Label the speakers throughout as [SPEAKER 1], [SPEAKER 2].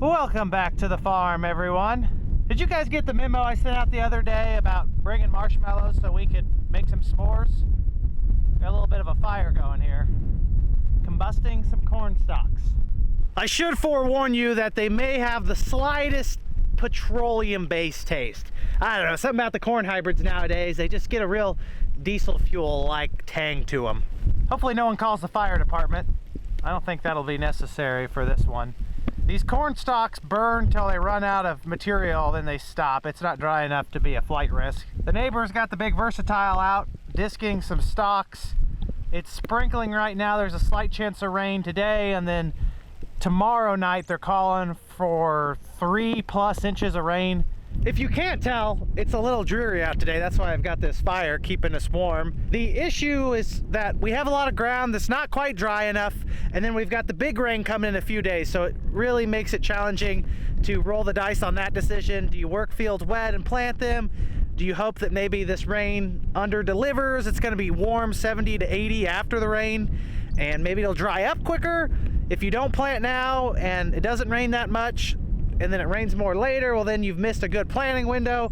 [SPEAKER 1] Welcome back to the farm, everyone. Did you guys get the memo I sent out the other day about bringing marshmallows so we could make some s'mores? Got a little bit of a fire going here. Combusting some corn stalks. I should forewarn you that they may have the slightest petroleum-based taste. I don't know, something about the corn hybrids nowadays, they just get a real diesel fuel-like tang to them. Hopefully no one calls the fire department. I don't think that'll be necessary for this one. These corn stalks burn till they run out of material, then they stop. It's not dry enough to be a flight risk. The neighbor's got the big Versatile out, disking some stalks. It's sprinkling right now. There's a slight chance of rain today, and then tomorrow night they're calling for 3+ inches of rain. If you can't tell, it's a little dreary out today. That's why I've got this fire keeping us warm. The issue is that we have a lot of ground that's not quite dry enough, and then we've got the big rain coming in a few days, so it really makes it challenging to roll the dice on that decision. Do you work fields wet and plant them? Do you hope that maybe this rain under delivers? It's going to be warm, 70 to 80 after the rain, and maybe it'll dry up quicker. If you don't plant now and it doesn't rain that much, and then it rains more later, well then you've missed a good planting window.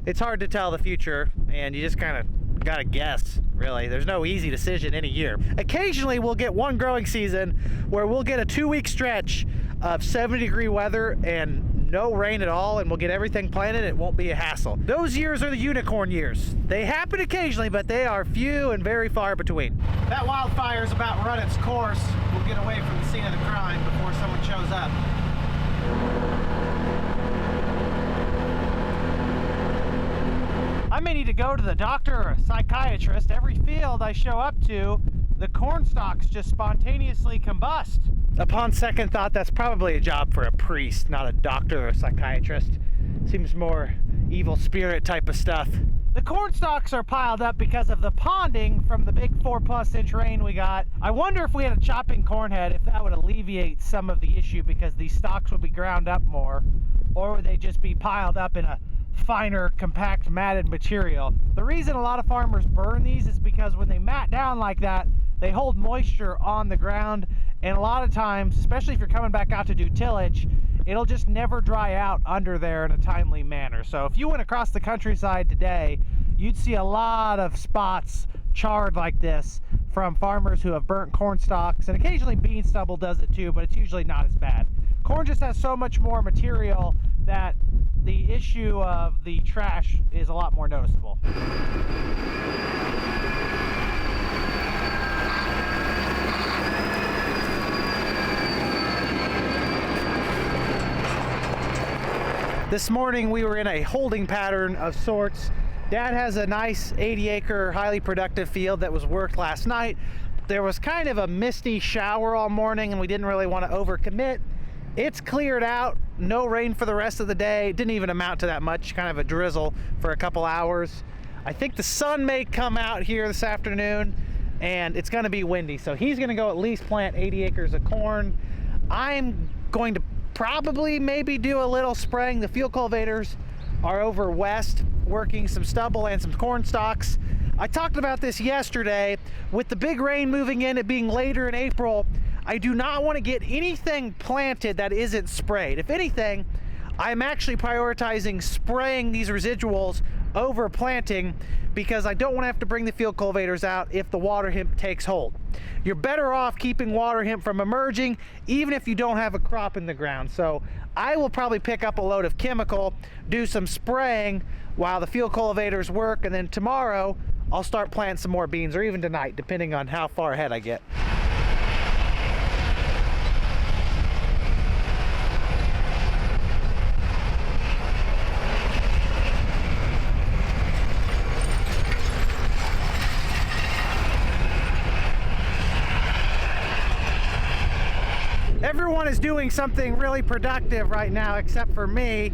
[SPEAKER 1] It's hard to tell the future, and you just kind of gotta guess, really. There's no easy decision any year. Occasionally we'll get one growing season where we'll get a 2-week stretch of 70-degree weather and no rain at all, and we'll get everything planted. It won't be a hassle. Those years are the unicorn years. They happen occasionally, but they are few and very far between. That wildfire's about run its course. We'll get away from the scene of the crime before someone shows up. I may need to go to the doctor or a psychiatrist. Every field I show up to, the corn stalks just spontaneously combust. Upon second thought, that's probably a job for a priest, not a doctor or a psychiatrist. Seems more evil spirit type of stuff. The corn stalks are piled up because of the ponding from the big 4+ inch rain we got. I wonder if we had a chopping corn head, if that would alleviate some of the issue, because these stalks would be ground up more, or would they just be piled up in a finer, compact, matted material. The reason a lot of farmers burn these is because when they mat down like that, they hold moisture on the ground, and a lot of times, especially if you're coming back out to do tillage, it'll just never dry out under there in a timely manner. So if you went across the countryside today, you'd see a lot of spots charred like this from farmers who have burnt corn stalks, and occasionally bean stubble does it too, but it's usually not as bad. Corn just has so much more material that the issue of the trash is a lot more noticeable. This morning we were in a holding pattern of sorts. Dad has a nice 80-acre highly productive field that was worked last night. There was kind of a misty shower all morning and we didn't really want to overcommit. It's cleared out, no rain for the rest of the day. It didn't even amount to that much, kind of a drizzle for a couple hours. I think the sun may come out here this afternoon and it's going to be windy, so he's going to go at least plant 80 acres of corn. I'm going to probably maybe do a little spraying. The field cultivators are over west working some stubble and some corn stalks. I talked about this yesterday. With the big rain moving in, it being later in April, I do not want to get anything planted that isn't sprayed. If anything, I'm actually prioritizing spraying these residuals over planting because I don't want to have to bring the field cultivators out if the water hemp takes hold. You're better off keeping water hemp from emerging even if you don't have a crop in the ground. So I will probably pick up a load of chemical, do some spraying while the field cultivators work, and then tomorrow I'll start planting some more beans, or even tonight, depending on how far ahead I get. Everyone is doing something really productive right now except for me.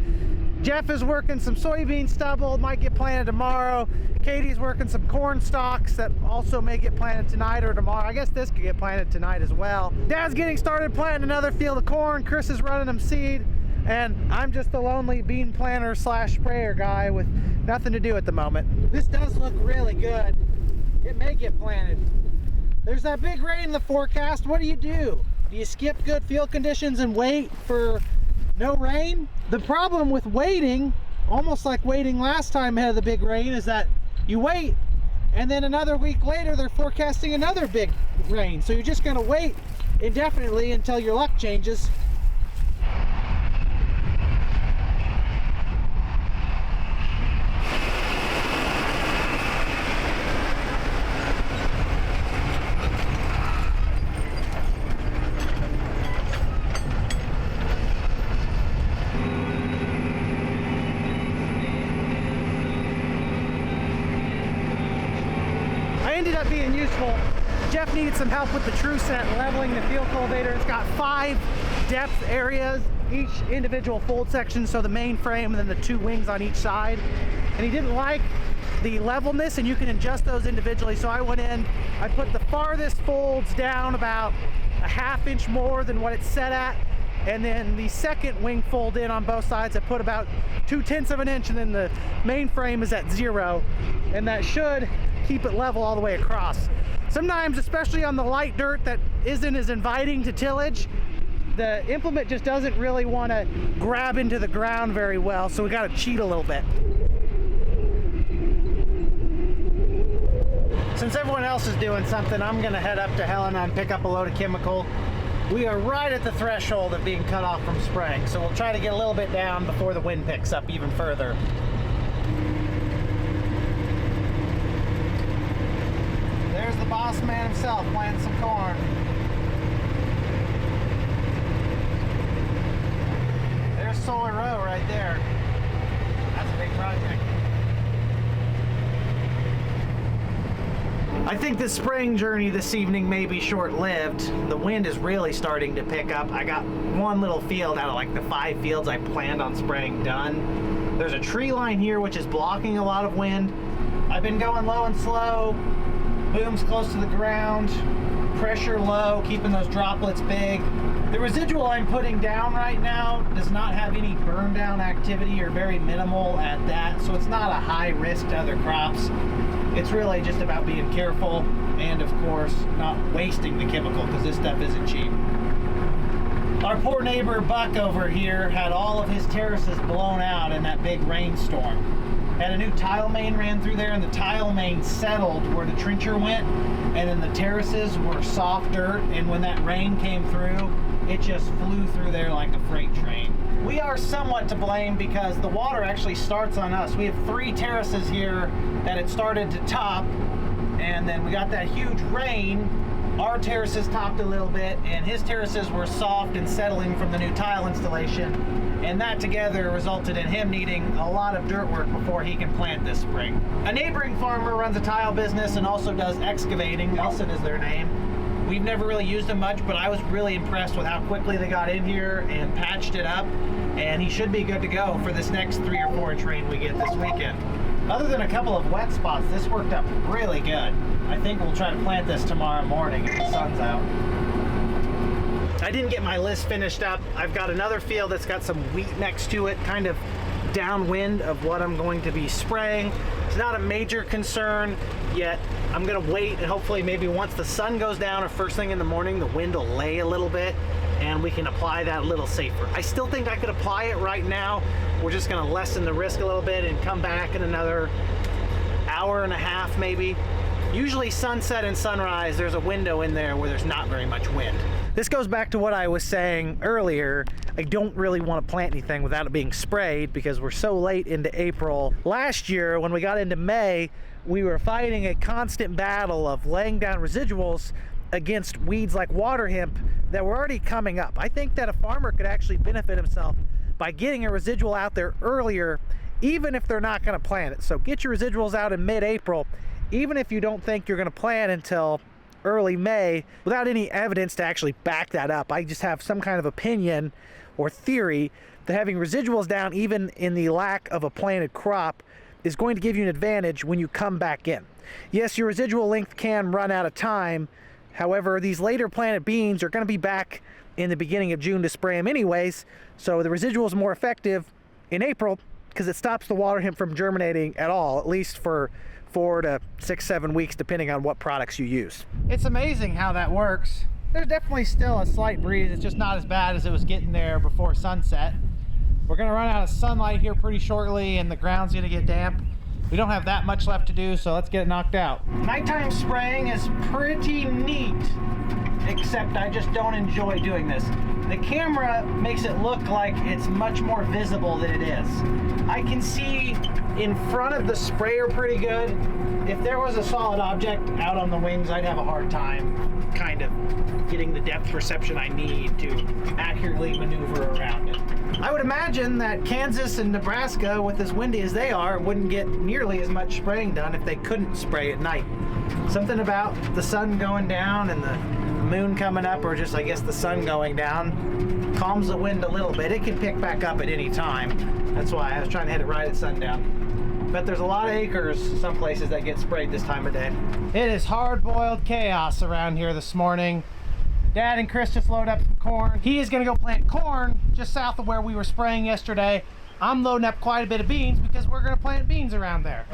[SPEAKER 1] Jeff is working some soybean stubble, might get planted tomorrow. Katie's working some corn stalks that also may get planted tonight or tomorrow. I guess this could get planted tonight as well. Dad's getting started planting another field of corn. Chris is running them seed, and I'm just the lonely bean planter slash sprayer guy with nothing to do at the moment. This does look really good. It may get planted. There's that big rain in the forecast. What do? Do you skip good field conditions and wait for no rain. The problem with waiting, almost like waiting last time ahead of the big rain, is that you wait and then another week later they're forecasting another big rain. So you're just gonna wait indefinitely until your luck changes. Ended up being useful. Jeff needed some help with the true set leveling the field cultivator. It's got 5 depth areas, each individual fold section, so the main frame and then the 2 wings on each side. And he didn't like the levelness, and you can adjust those individually. So I went in, I put the farthest folds down about a ½ inch more than what it's set at, and then the second wing fold in on both sides I put about 2/10 of an inch, and then the main frame is at 0, and that should keep it level all the way across. Sometimes, especially on the light dirt that isn't as inviting to tillage, the implement just doesn't really want to grab into the ground very well, so we got to cheat a little bit. Since everyone else is doing something, I'm going to head up to Helena and pick up a load of chemical. We are right at the threshold of being cut off from spraying, so we'll try to get a little bit down before the wind picks up even further. There's the boss man himself planting some corn. There's Solar Row right there. That's a big project. I think the spraying journey this evening may be short-lived. The wind is really starting to pick up. I got one little field out of like the 5 fields I planned on spraying done. There's a tree line here which is blocking a lot of wind. I've been going low and slow. Booms close to the ground, pressure low, keeping those droplets big. The residual I'm putting down right now does not have any burn down activity, or very minimal at that, so it's not a high risk to other crops. It's really just about being careful and, of course, not wasting the chemical, because this stuff isn't cheap. Our poor neighbor Buck over here had all of his terraces blown out in that big rainstorm. Had a new tile main ran through there, and the tile main settled where the trencher went, and then the terraces were soft dirt, and when that rain came through, it just flew through there like a freight train. We are somewhat to blame because the water actually starts on us. We have 3 terraces here that it started to top, and then we got that huge rain. Our terraces topped a little bit, and his terraces were soft and settling from the new tile installation, and that together resulted in him needing a lot of dirt work before he can plant this spring. A neighboring farmer runs a tile business and also does excavating. Nelson is their name. We've never really used them much, but I was really impressed with how quickly they got in here and patched it up, and he should be good to go for this next 3 or 4 inch rain we get this weekend. Other than a couple of wet spots, this worked up really good. I think we'll try to plant this tomorrow morning if the sun's out. I didn't get my list finished up. I've got another field that's got some wheat next to it, kind of downwind of what I'm going to be spraying. It's not a major concern yet. I'm gonna wait, and hopefully maybe once the sun goes down or first thing in the morning, the wind will lay a little bit and we can apply that a little safer. I still think I could apply it right now. We're just gonna lessen the risk a little bit and come back in another hour and a half maybe. Usually sunset and sunrise, there's a window in there where there's not very much wind. This goes back to what I was saying earlier. I don't really want to plant anything without it being sprayed because we're so late into April. Last year, when we got into May, we were fighting a constant battle of laying down residuals against weeds like water hemp that were already coming up. I think that a farmer could actually benefit himself by getting a residual out there earlier, even if they're not going to plant it. So get your residuals out in mid-April, even if you don't think you're going to plant until early May, without any evidence to actually back that up. I just have some kind of opinion or theory that having residuals down even in the lack of a planted crop is going to give you an advantage when you come back in. Yes, your residual length can run out of time. However, these later planted beans are going to be back in the beginning of June to spray them anyways, so the residual is more effective in April because it stops the water hemp from germinating at all, at least for 4 to 6, 7 weeks, depending on what products you use. It's amazing how that works. There's definitely still a slight breeze. It's just not as bad as it was getting there before sunset. We're gonna run out of sunlight here pretty shortly and the ground's gonna get damp. We don't have that much left to do, so let's get it knocked out. Nighttime spraying is pretty neat, except I just don't enjoy doing this. The camera makes it look like it's much more visible than it is. I can see in front of the sprayer pretty good. If there was a solid object out on the wings, I'd have a hard time kind of getting the depth perception I need to accurately maneuver around it. I would imagine that Kansas and Nebraska, with as windy as they are, wouldn't get nearly as much spraying done if they couldn't spray at night. Something about the sun going down and the moon coming up, or just I guess the sun going down, calms the wind a little bit. It can pick back up at any time. That's why I was trying to hit it right at sundown. But there's a lot of acres, some places, that get sprayed this time of day. It is hard-boiled chaos around here this morning. Dad and Chris just loaded up some corn. He is gonna go plant corn just south of where we were spraying yesterday. I'm loading up quite a bit of beans because we're gonna plant beans around there.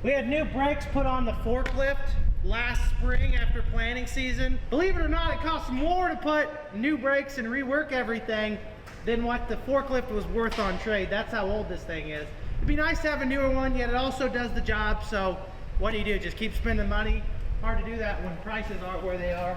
[SPEAKER 1] We had new brakes put on the forklift last spring after planting season. Believe it or not, it costs more to put new brakes and rework everything than what the forklift was worth on trade. That's how old this thing is. It'd be nice to have a newer one, yet it also does the job. So what do? Just keep spending money? Hard to do that when prices aren't where they are.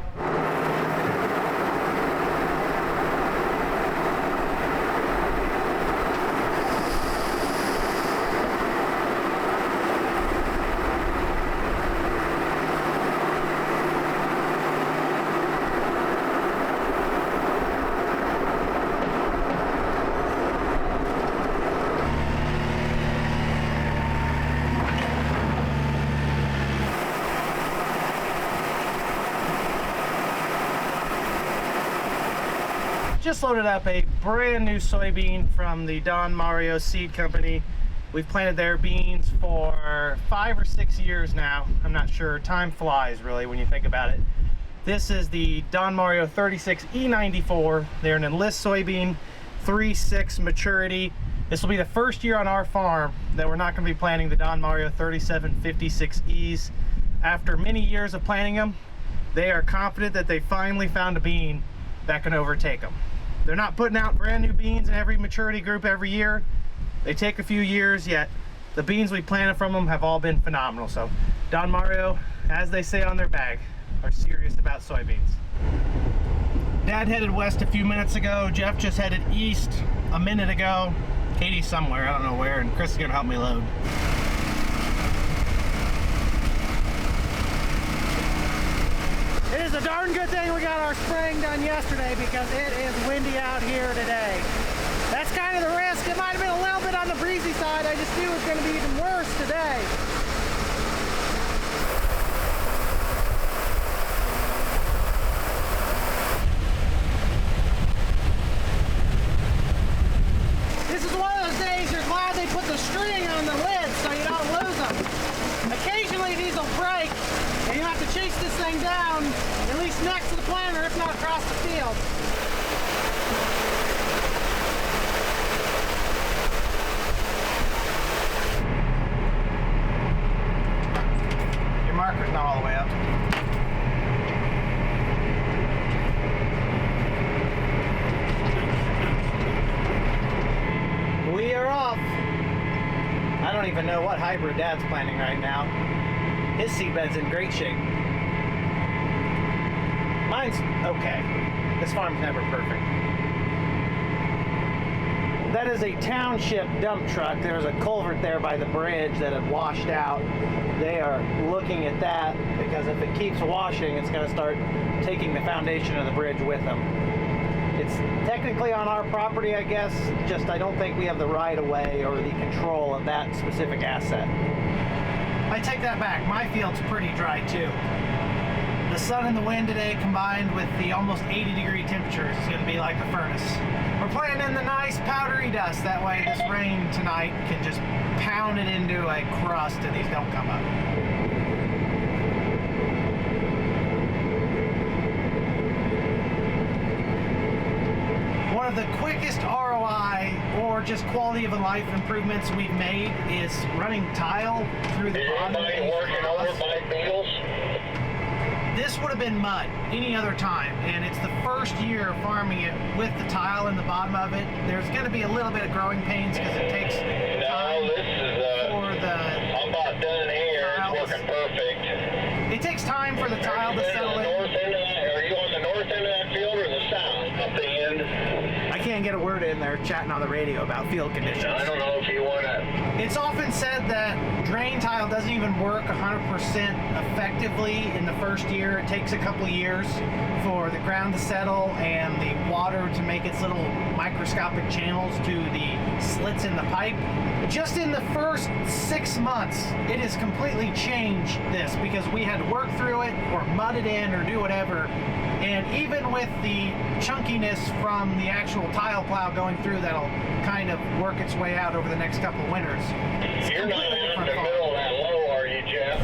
[SPEAKER 1] Just loaded up a brand new soybean from the Don Mario Seed Company. We've planted their beans for 5 or 6 years now. I'm not sure. Time flies, really, when you think about it. This is the Don Mario 36E94. They're an enlist soybean, 3.6 maturity. This will be the first year on our farm that we're not going to be planting the Don Mario 3756Es. After many years of planting them, they are confident that they finally found a bean that can overtake them. They're not putting out brand new beans in every maturity group every year. They take a few years, yet the beans we planted from them have all been phenomenal. So Don Mario, as they say on their bag, are serious about soybeans. Dad headed west a few minutes ago. Jeff just headed east a minute ago. Katie's somewhere, I don't know where, and Chris is gonna help me load. It is a darn good thing we got our spraying done yesterday because it is windy out here today. That's kind of the risk. It might have been a little bit on the breezy side. I just knew it was going to be even worse today. This is one of those days you're glad they put the string on the lid so you don't lose them. Occasionally these will break and you have to chase this thing down, at least next to the planter, if not across the field. Your marker's not all the way up. We are off. I don't even know what hybrid Dad's planting right now. His seedbed's in great shape. Mine's okay. This farm's never perfect. That is a township dump truck. There's a culvert there by the bridge that had washed out. They are looking at that because if it keeps washing, it's going to start taking the foundation of the bridge with them. It's technically on our property, I guess, just I don't think we have the right of way or the control of that specific asset. I take that back. My field's pretty dry too. The sun and the wind today combined with the almost 80-degree temperatures is going to be like the furnace. We're playing in the nice powdery dust. That way this rain tonight can just pound it into a crust and these don't come up. one of the quickest ROI or just quality of life improvements we've made is running tile through the bottom of these troughs. This would have been mud any other time, and it's the first year farming it with the tile in the bottom of it. There's going to be a little bit of growing pains because it takes time for the
[SPEAKER 2] I'm about done here.
[SPEAKER 1] tiles.
[SPEAKER 2] It's working perfect.
[SPEAKER 1] It takes time for the tile to settle in.
[SPEAKER 2] Are you on the north end of that field or the south? Up the end?
[SPEAKER 1] I can't get a word in there chatting on the radio about field conditions.
[SPEAKER 2] I don't know if you want to.
[SPEAKER 1] It's often said that drain tile doesn't even work 100% effectively in the first year. It takes a couple years for the ground to settle and the water to make its little microscopic channels to the slits in the pipe. Just in the first 6 months, it has completely changed this because we had to work through it or mud it in or do whatever. And even with the chunkiness from the actual tile plow going through, that'll kind of work its way out over the next couple of winters. It's
[SPEAKER 2] You're not
[SPEAKER 1] completely
[SPEAKER 2] in the
[SPEAKER 1] different
[SPEAKER 2] middle of that low, are you, Jeff?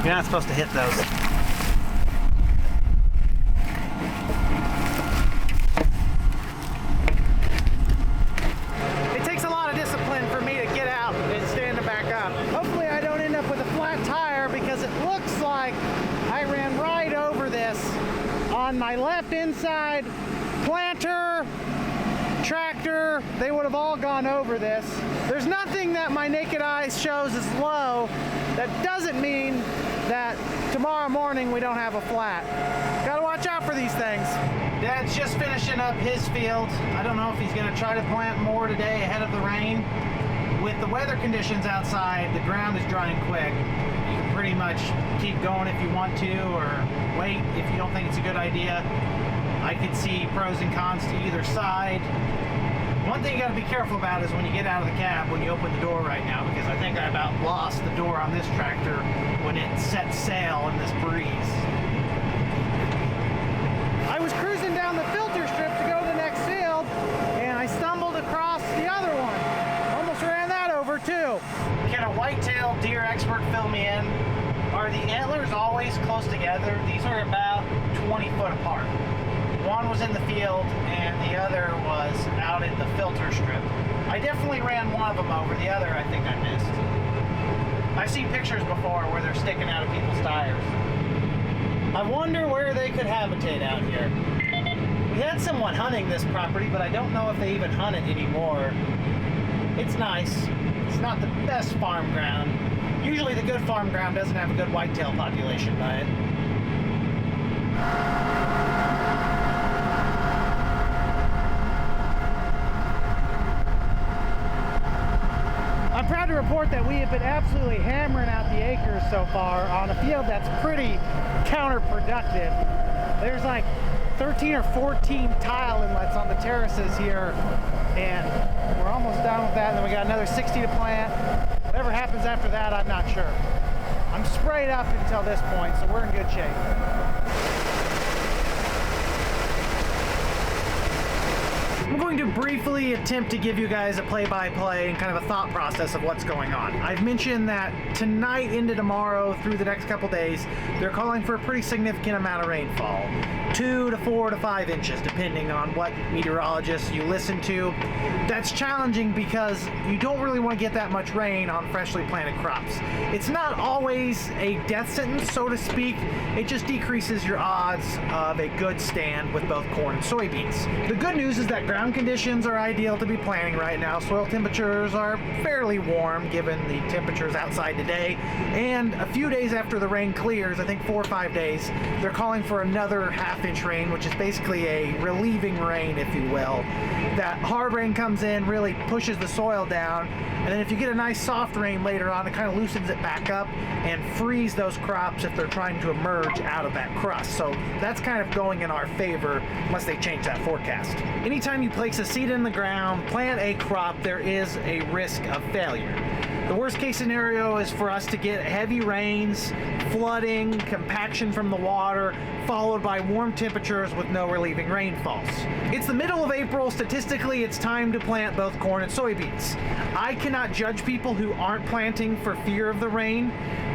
[SPEAKER 1] You're not supposed to hit those. It takes a lot of discipline for me to get out and stand it back up. Hopefully I don't end up with a flat tire because it looks like I ran right over this on my left inside. Planter, tractor, they would have all gone over this. There's nothing that my naked eye shows is low. That doesn't mean that tomorrow morning we don't have a flat. Gotta watch out for these things. Dad's just finishing up his field. I don't know if he's gonna try to plant more today ahead of the rain. With the weather conditions outside, the ground is drying quick. You can pretty much keep going if you want to, or wait if you don't think it's a good idea. I could see pros and cons to either side. One thing you gotta be careful about is when you get out of the cab, when you open the door right now, because I think I about lost the door on this tractor when it set sail in this breeze. I was cruising down the filter strip to go to the next field, and I stumbled across the other one. Almost ran that over too. Can a white-tailed deer expert fill me in? Are the antlers always close together? These are about 20 foot apart. One was in the field and the other was out in the filter strip. I definitely ran one of them over, the other I think I missed. I've seen pictures before where they're sticking out of people's tires. I wonder where they could habitate out here. We had someone hunting this property, but I don't know if they even hunt it anymore. It's nice. It's not the best farm ground. Usually the good farm ground doesn't have a good whitetail population by it. I'm proud to report that we have been absolutely hammering out the acres so far on a field that's pretty counterproductive. There's like 13 or 14 tile inlets on the terraces here, and we're almost done with that. And then we got another 60 to plant. Whatever happens after that, I'm not sure. I'm sprayed up until this point, so we're in good shape. I'm going to briefly attempt to give you guys a play-by-play and kind of a thought process of what's going on. I've mentioned that tonight into tomorrow through the next couple days, they're calling for a pretty significant amount of rainfall. 2 to 4 to 5 inches, depending on what meteorologists you listen to. That's challenging because you don't really want to get that much rain on freshly planted crops. It's not always a death sentence, so to speak. It just decreases your odds of a good stand with both corn and soybeans. The good news is that ground conditions are ideal to be planting right now. Soil temperatures are fairly warm given the temperatures outside today. And a few days after the rain clears, I think 4 or 5 days, they're calling for another half-inch rain, which is basically a relieving rain, if you will. That hard rain comes in, really pushes the soil down, and then if you get a nice soft rain later on, it kind of loosens it back up and frees those crops if they're trying to emerge out of that crust. So that's kind of going in our favor unless they change that forecast. Anytime you place a seed in the ground, plant a crop, there is a risk of failure. The worst case scenario is for us to get heavy rains, flooding, compaction from the water, followed by warm temperatures with no relieving rainfalls. It's the middle of April. Statistically, it's time to plant both corn and soybeans. I cannot judge people who aren't planting for fear of the rain.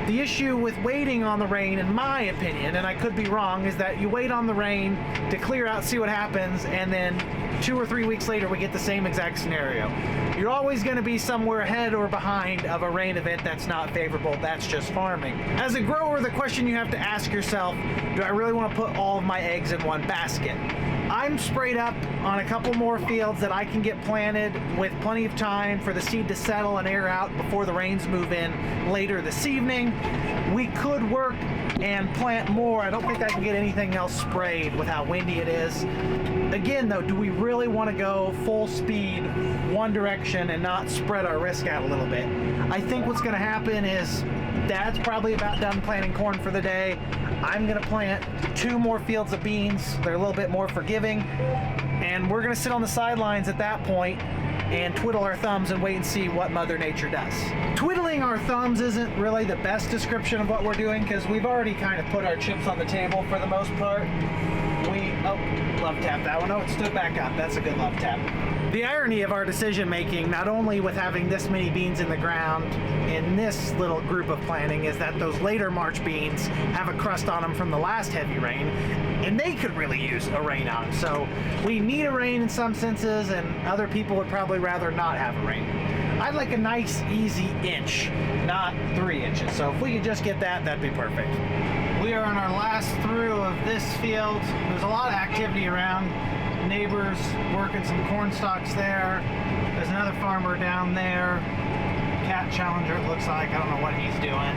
[SPEAKER 1] The issue with waiting on the rain, in my opinion, and I could be wrong, is that you wait on the rain to clear out, see what happens, and then 2 or 3 weeks later we get the same exact scenario. You're always going to be somewhere ahead or behind of a rain event that's not favorable. That's just farming. As a grower, the question you have to ask yourself, do I really want to put all of my eggs in one basket? I'm sprayed up on a couple more fields that I can get planted with plenty of time for the seed to settle and air out before the rains move in later this evening. We could work and plant more. I don't think I can get anything else sprayed with how windy it is. Again though, do we really want to go full speed one direction and not spread our risk out a little bit? I think what's going to happen is Dad's probably about done planting corn for the day. I'm going to plant 2 more fields of beans. They're a little bit more forgiving. And we're going to sit on the sidelines at that point and twiddle our thumbs and wait and see what Mother Nature does. Twiddling our thumbs isn't really the best description of what we're doing because we've already kind of put our chips on the table for the most part. Love tap that one. Oh, it stood back up. That's a good love tap. The irony of our decision making, not only with having this many beans in the ground in this little group of planting, is that those later March beans have a crust on them from the last heavy rain, and they could really use a rain on them. So we need a rain in some senses, and other people would probably rather not have a rain. I'd like a nice, easy inch, not 3 inches. So if we could just get that, that'd be perfect. We are on our last through of this field. There's a lot of activity around. Neighbors working some corn stalks there. There's another farmer down there. Cat Challenger, it looks like. I don't know what he's doing.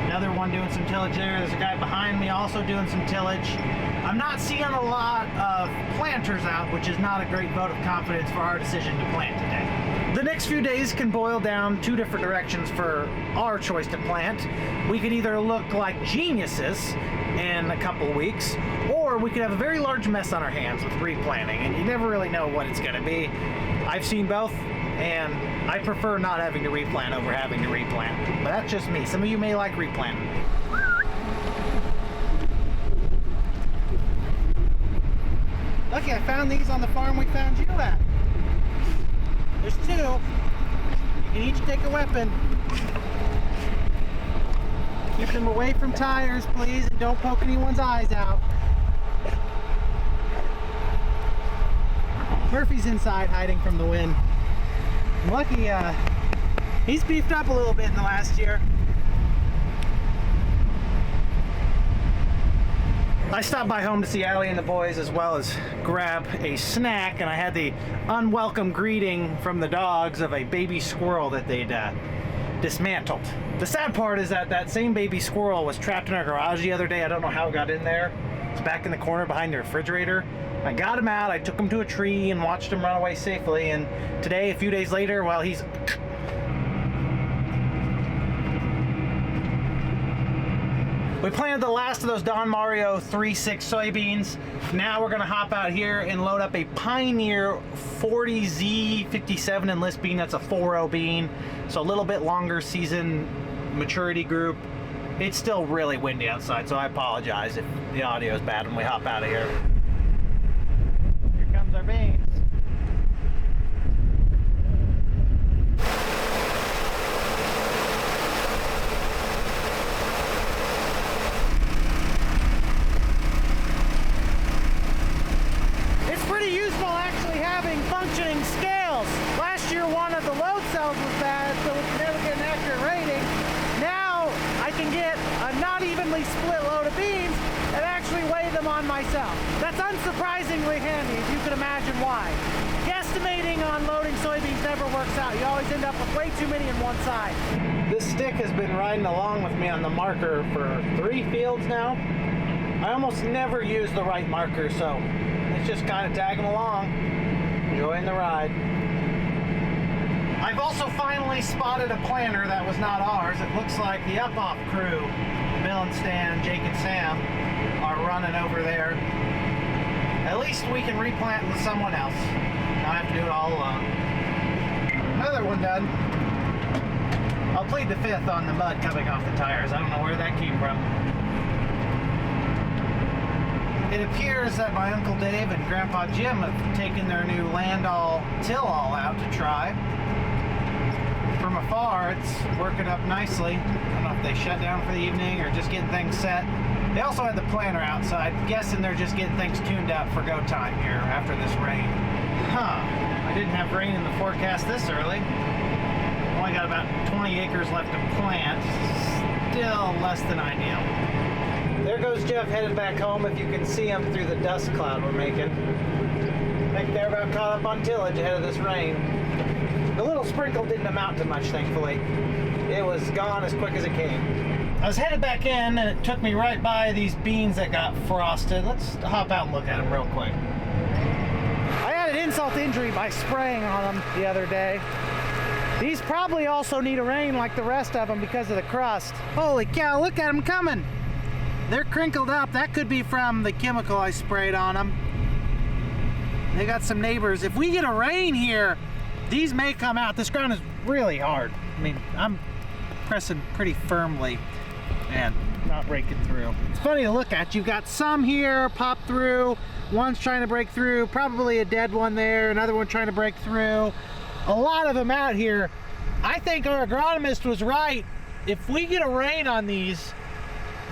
[SPEAKER 1] Another one doing some tillage there. There's a guy behind me also doing some tillage. I'm not seeing a lot of planters out, which is not a great vote of confidence for our decision to plant today. The next few days can boil down 2 different directions for our choice to plant. We could either look like geniuses in a couple of weeks, or we could have a very large mess on our hands with replanting, and you never really know what it's going to be. I've seen both, and I prefer not having to replant over having to replant. But that's just me. Some of you may like replanting. Lucky I found these on the farm we found you at. There's 2. You can each take a weapon. Keep them away from tires, please, and don't poke anyone's eyes out. Murphy's inside hiding from the wind. Lucky, he's beefed up a little bit in the last year. I stopped by home to see Allie and the boys as well as grab a snack, and I had the unwelcome greeting from the dogs of a baby squirrel that they'd dismantled. The sad part is that that same baby squirrel was trapped in our garage the other day. I don't know how it got in there. It's back in the corner behind the refrigerator. I got him out, I took him to a tree and watched him run away safely, and today, a few days later, while he's we planted the last of those Don Mario 3.6 soybeans. Now we're gonna hop out here and load up a Pioneer 40Z57 enlist bean. That's a 4.0 bean, so a little bit longer season maturity group. It's still really windy outside, so I apologize if the audio is bad when we hop out of here. Here comes our beans. Functioning scales. Last year one of the load cells was bad, so we could never get an accurate rating. Now I can get a not evenly split load of beans and actually weigh them on myself. That's unsurprisingly handy, if you can imagine why. Guesstimating on loading soybeans never works out. You always end up with way too many on one side. This stick has been riding along with me on the marker for 3 fields now. I almost never use the right marker, so it's just kind of tagging along. Enjoying the ride. I've also finally spotted a planter that was not ours. It looks like the up-off crew, Bill and Stan, Jake and Sam, are running over there. At least we can replant with someone else. Not have to do it all alone. Another one done. I'll plead the 5th on the mud coming off the tires. I don't know where that came from. It appears that my Uncle Dave and Grandpa Jim have taken their new Landall till-all out to try. From afar, it's working up nicely. I don't know if they shut down for the evening or just getting things set. They also had the planter outside. Guessing they're just getting things tuned up for go time here after this rain. I didn't have rain in the forecast this early. Only got about 20 acres left to plant. Still less than ideal. There goes Jeff headed back home, if you can see him through the dust cloud we're making. I think they're about caught up on tillage ahead of this rain. The little sprinkle didn't amount to much, thankfully. It was gone as quick as it came. I was headed back in, and it took me right by these beans that got frosted. Let's hop out and look at them real quick. I had an insult to injury by spraying on them the other day. These probably also need a rain like the rest of them because of the crust. Holy cow, look at them coming. They're crinkled up. That could be from the chemical I sprayed on them. They got some neighbors. If we get a rain here, these may come out. This ground is really hard. I mean, I'm pressing pretty firmly and not breaking through. It's funny to look at. You've got some here pop through. One's trying to break through. Probably a dead one there. Another one trying to break through. A lot of them out here. I think our agronomist was right. If we get a rain on these,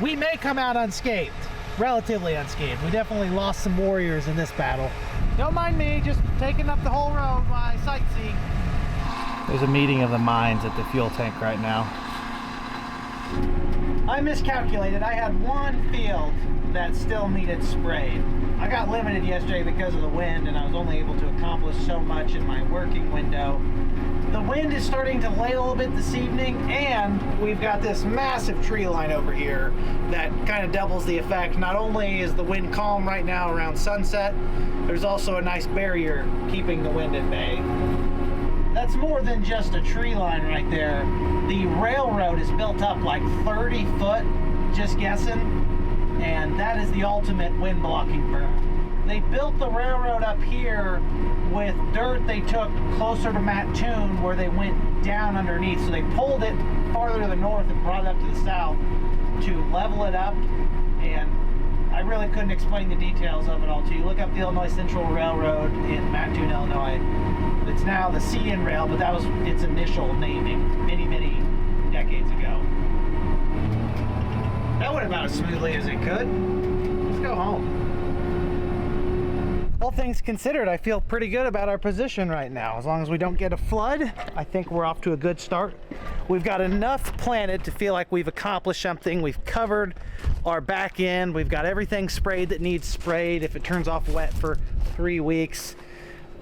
[SPEAKER 1] we may come out unscathed. Relatively unscathed. We definitely lost some warriors in this battle. Don't mind me, just taking up the whole road while I sightsee. There's a meeting of the minds at the fuel tank right now. I miscalculated. I had one field that still needed sprayed. I got limited yesterday because of the wind, and I was only able to accomplish so much in my working window. The wind is starting to lay a little bit this evening, and we've got this massive tree line over here that kind of doubles the effect. Not only is the wind calm right now around sunset, there's also a nice barrier keeping the wind at bay. That's more than just a tree line right there. The railroad is built up like 30 foot, just guessing, and that is the ultimate wind blocking berm. They built the railroad up here with dirt they took closer to Mattoon where they went down underneath. So they pulled it farther to the north and brought it up to the south to level it up. And I really couldn't explain the details of it all to you. Look up the Illinois Central Railroad in Mattoon, Illinois. It's now the CN Rail, but that was its initial naming many, many decades ago. That went about as smoothly as it could. Let's go home. All things considered, I feel pretty good about our position right now. As long as we don't get a flood, I think we're off to a good start. We've got enough planted to feel like we've accomplished something. We've covered our back end. We've got everything sprayed that needs sprayed. If it turns off wet for 3 weeks,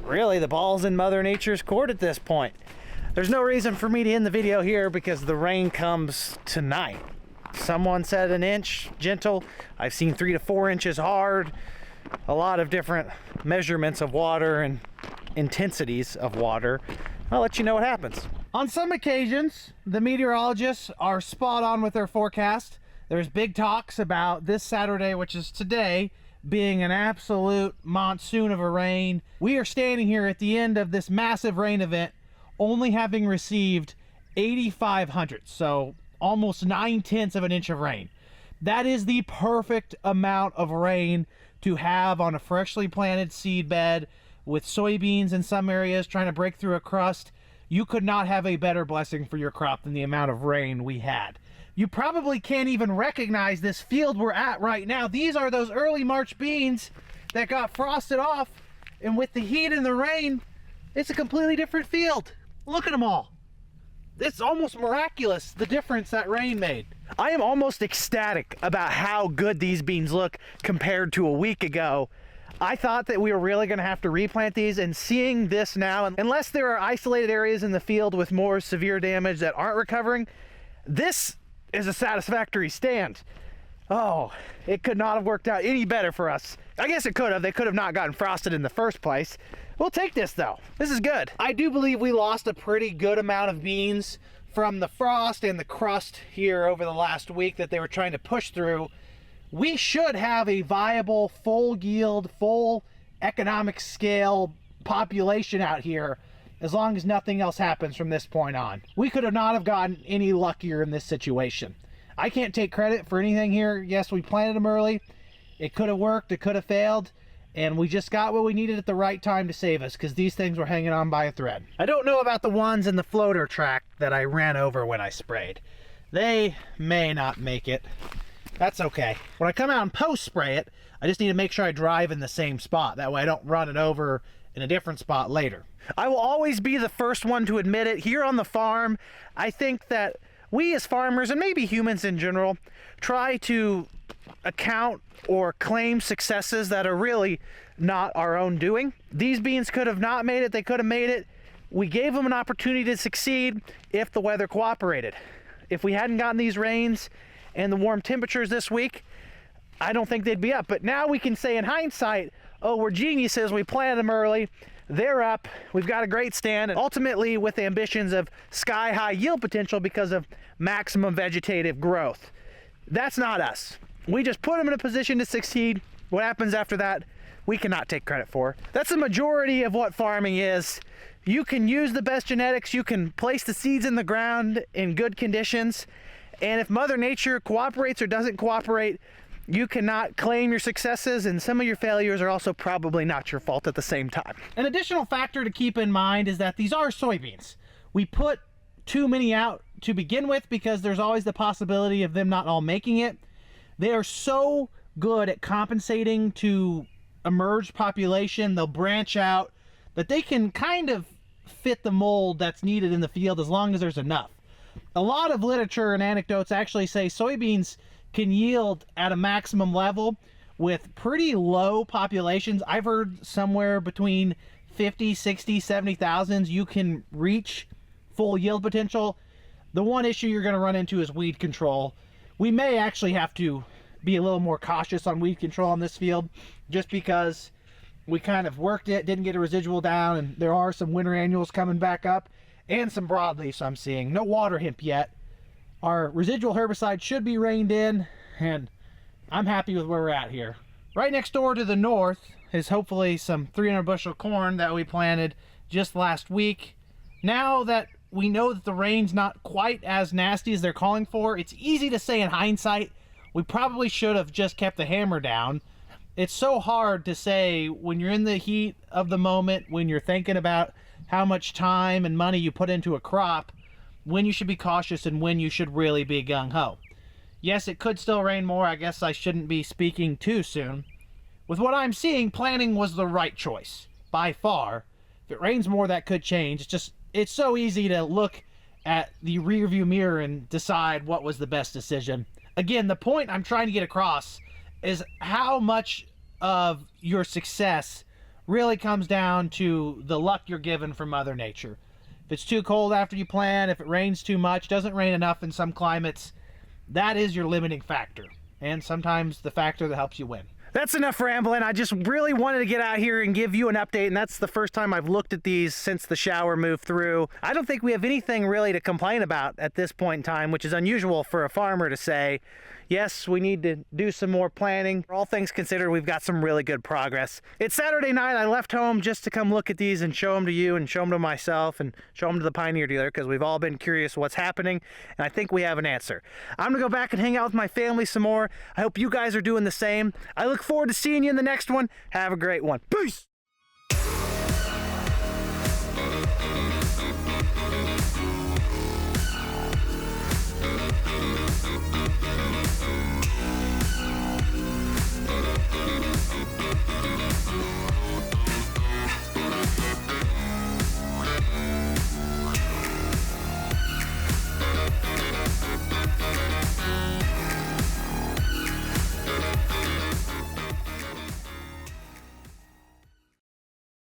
[SPEAKER 1] really the ball's in Mother Nature's court at this point. There's no reason for me to end the video here because the rain comes tonight. Someone said an inch, gentle. I've seen 3 to 4 inches hard. A lot of different measurements of water and intensities of water. I'll let you know what happens. On some occasions, the meteorologists are spot on with their forecast. There's big talks about this Saturday, which is today, being an absolute monsoon of a rain. We are standing here at the end of this massive rain event, only having received 8,500 hundredths, so almost 9/10 of an inch of rain. That is the perfect amount of rain to have on a freshly planted seed bed with soybeans in some areas trying to break through a crust. You could not have a better blessing for your crop than the amount of rain we had. You probably can't even recognize this field we're at right now. These are those early March beans that got frosted off, and with the heat and the rain, it's a completely different field. Look at them all. It's almost miraculous, the difference that rain made. I am almost ecstatic about how good these beans look compared to a week ago. I thought that we were really going to have to replant these, and seeing this now, unless there are isolated areas in the field with more severe damage that aren't recovering, this is a satisfactory stand. Oh, it could not have worked out any better for us. I guess it could have. They could have not gotten frosted in the first place. We'll take this though. This is good. I do believe we lost a pretty good amount of beans from the frost and the crust here over the last week that they were trying to push through. We should have a viable, full yield, full economic scale population out here as long as nothing else happens from this point on. We could have not have gotten any luckier in this situation. I can't take credit for anything here. Yes, we planted them early. It could have worked, it could have failed. and we just got what we needed at the right time to save us, because these things were hanging on by a thread. I don't know about the ones in the floater tract that I ran over when I sprayed. They may not make it. That's okay. When I come out and post spray it, I just need to make sure I drive in the same spot. That way I don't run it over in a different spot later. I will always be the first one to admit it. Here on the farm, I think that we as farmers, and maybe humans in general, try to account or claim successes that are really not our own doing. These beans could have not made it. They could have made it. We gave them an opportunity to succeed if the weather cooperated. If we hadn't gotten these rains and the warm temperatures this week, I don't think they'd be up. But now we can say in hindsight, oh, we're geniuses, we planted them early, they're up, we've got a great stand, and ultimately with ambitions of sky-high yield potential because of maximum vegetative growth. That's not us. We just put them in a position to succeed. What happens after that, we cannot take credit for. That's the majority of what farming is. You can use the best genetics, you can place the seeds in the ground in good conditions, and if Mother Nature cooperates or doesn't cooperate, you cannot claim your successes, and some of your failures are also probably not your fault at the same time. An additional factor to keep in mind is that these are soybeans. We put too many out to begin with because there's always the possibility of them not all making it. They are so good at compensating to emerged population, they'll branch out, that they can kind of fit the mold that's needed in the field as long as there's enough. A lot of literature and anecdotes actually say soybeans can yield at a maximum level with pretty low populations. I've heard somewhere between 50, 60, 70,000 you can reach full yield potential. The one issue you're going to run into is weed control. We may actually have to be a little more cautious on weed control on this field just because we kind of worked it, didn't get a residual down, and there are some winter annuals coming back up and some broadleafs I'm seeing. No water hemp yet. Our residual herbicide should be reined in, and I'm happy with where we're at here. Right next door to the north is hopefully some 300 bushel corn that we planted just last week. Now that we know that the rain's not quite as nasty as they're calling for, it's easy to say in hindsight, we probably should have just kept the hammer down. It's so hard to say when you're in the heat of the moment, when you're thinking about how much time and money you put into a crop, when you should be cautious and when you should really be gung-ho. Yes, it could still rain more. I guess I shouldn't be speaking too soon. With what I'm seeing, planting was the right choice, by far. If it rains more, that could change. It's so easy to look at the rearview mirror and decide what was the best decision. Again, the point I'm trying to get across is how much of your success really comes down to the luck you're given from Mother Nature. If it's too cold after you plant, if it rains too much, doesn't rain enough in some climates, that is your limiting factor, and sometimes the factor that helps you win. That's enough rambling. I just really wanted to get out here and give you an update, and that's the first time I've looked at these since the shower moved through. I don't think we have anything really to complain about at this point in time, which is unusual for a farmer to say. Yes, we need to do some more planting. All things considered, we've got some really good progress. It's Saturday night. I left home just to come look at these and show them to you and show them to myself and show them to the Pioneer dealer because we've all been curious what's happening, and I think we have an answer. I'm gonna go back and hang out with my family some more. I hope you guys are doing the same. I look forward to seeing you in the next one. Have a great one. Peace!